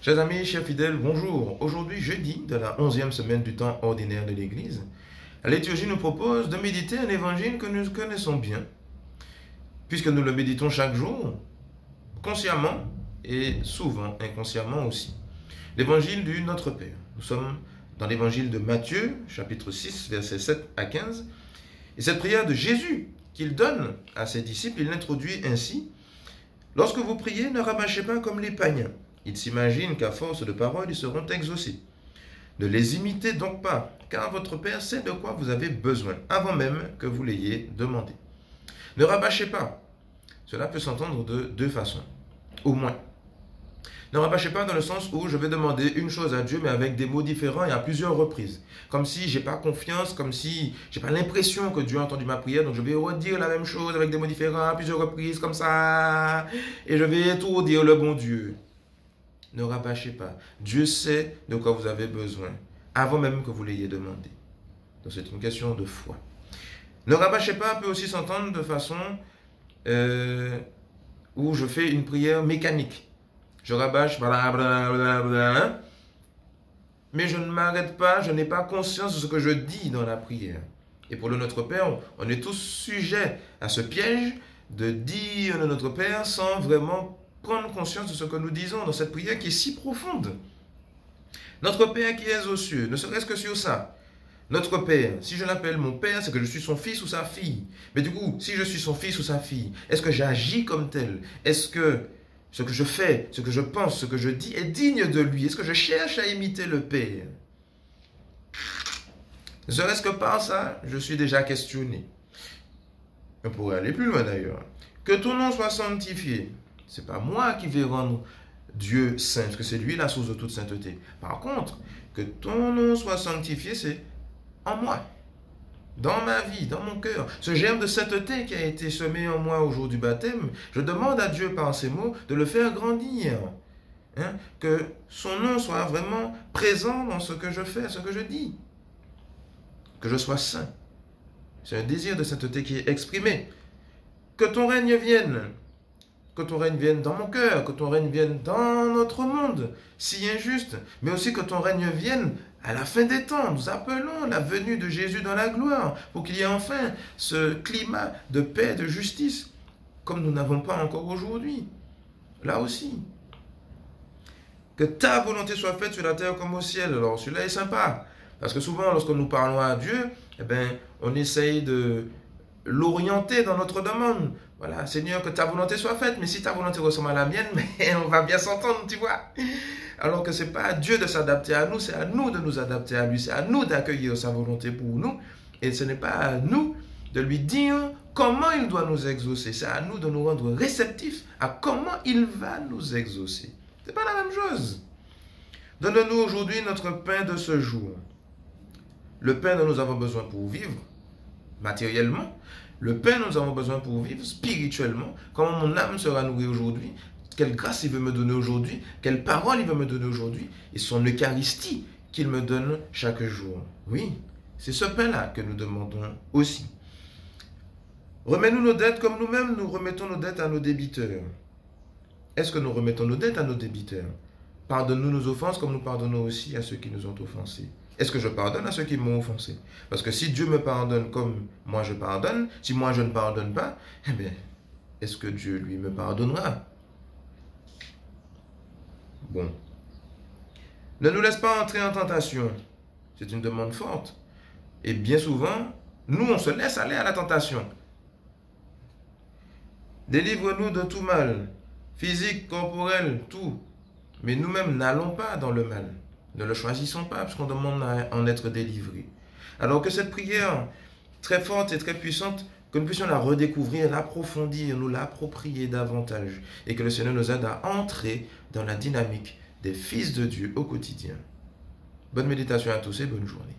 Chers amis, chers fidèles, bonjour. Aujourd'hui, jeudi de la 11e semaine du temps ordinaire de l'Église, la liturgie nous propose de méditer un évangile que nous connaissons bien, puisque nous le méditons chaque jour, consciemment et souvent inconsciemment aussi. L'évangile du Notre Père. Nous sommes dans l'évangile de Matthieu, chapitre 6, versets 7 à 15. Et cette prière de Jésus qu'il donne à ses disciples, il l'introduit ainsi. Lorsque vous priez, ne rabâchez pas comme les païens. Ils s'imaginent qu'à force de paroles, ils seront exaucés. Ne les imitez donc pas, car votre Père sait de quoi vous avez besoin, avant même que vous l'ayez demandé. Ne rabâchez pas. Cela peut s'entendre de deux façons, au moins. Ne rabâchez pas dans le sens où je vais demander une chose à Dieu, mais avec des mots différents et à plusieurs reprises. Comme si j'ai pas confiance, comme si j'ai pas l'impression que Dieu a entendu ma prière, donc je vais redire la même chose avec des mots différents à plusieurs reprises, comme ça, et je vais tout dire le bon Dieu. Ne rabâchez pas. Dieu sait de quoi vous avez besoin, avant même que vous l'ayez demandé. Donc c'est une question de foi. Ne rabâchez pas peut aussi s'entendre de façon où je fais une prière mécanique. Je rabâche, blablabla, mais je ne m'arrête pas, je n'ai pas conscience de ce que je dis dans la prière. Et pour le Notre Père, on est tous sujets à ce piège de dire le Notre Père sans vraiment prendre conscience de ce que nous disons dans cette prière qui est si profonde. Notre Père qui est aux cieux, ne serait-ce que sur ça. Notre Père, si je l'appelle mon Père, c'est que je suis son fils ou sa fille. Mais du coup, si je suis son fils ou sa fille, est-ce que j'agis comme tel? Est-ce que ce que je fais, ce que je pense, ce que je dis est digne de lui? Est-ce que je cherche à imiter le Père? Ne serait-ce que par ça, je suis déjà questionné. On pourrait aller plus loin d'ailleurs. Que ton nom soit sanctifié. C'est pas moi qui vais rendre Dieu saint, parce que c'est lui la source de toute sainteté. Par contre, que ton nom soit sanctifié, c'est en moi, dans ma vie, dans mon cœur. Ce germe de sainteté qui a été semé en moi au jour du baptême, je demande à Dieu par ces mots de le faire grandir. Que son nom soit vraiment présent dans ce que je fais, ce que je dis. Que je sois saint. C'est un désir de sainteté qui est exprimé. Que ton règne vienne. Que ton règne vienne dans mon cœur, que ton règne vienne dans notre monde, si injuste, mais aussi que ton règne vienne à la fin des temps. Nous appelons la venue de Jésus dans la gloire, pour qu'il y ait enfin ce climat de paix, de justice, comme nous n'avons pas encore aujourd'hui. Là aussi. Que ta volonté soit faite sur la terre comme au ciel. Alors celui-là est sympa, parce que souvent lorsque nous parlons à Dieu, on essaye de l'orienter dans notre demande. Voilà, Seigneur, que ta volonté soit faite, mais si ta volonté ressemble à la mienne, mais on va bien s'entendre, tu vois. Alors que ce n'est pas à Dieu de s'adapter à nous, c'est à nous de nous adapter à lui, c'est à nous d'accueillir sa volonté pour nous, et ce n'est pas à nous de lui dire comment il doit nous exaucer, c'est à nous de nous rendre réceptifs à comment il va nous exaucer. Ce n'est pas la même chose. Donne-nous aujourd'hui notre pain de ce jour. Le pain dont nous avons besoin pour vivre, matériellement, le pain dont nous avons besoin pour vivre spirituellement, comment mon âme sera nourrie aujourd'hui, quelle grâce il veut me donner aujourd'hui, quelle parole il veut me donner aujourd'hui, et son Eucharistie qu'il me donne chaque jour. Oui, c'est ce pain-là que nous demandons aussi. Remets-nous nos dettes comme nous-mêmes nous remettons nos dettes à nos débiteurs. Est-ce que nous remettons nos dettes à nos débiteurs? Pardonne-nous nos offenses comme nous pardonnons aussi à ceux qui nous ont offensés. Est-ce que je pardonne à ceux qui m'ont offensé? Parce que si Dieu me pardonne comme moi je pardonne, si moi je ne pardonne pas, est-ce que Dieu lui me pardonnera? Bon. Ne nous laisse pas entrer en tentation. C'est une demande forte. Et bien souvent, nous on se laisse aller à la tentation. Délivre-nous de tout mal, physique, corporel, tout. Mais nous-mêmes n'allons pas dans le mal. Ne le choisissons pas, parce qu'on demande à en être délivré. Alors que cette prière, très forte et très puissante, que nous puissions la redécouvrir, l'approfondir, nous l'approprier davantage, et que le Seigneur nous aide à entrer dans la dynamique des fils de Dieu au quotidien. Bonne méditation à tous et bonne journée.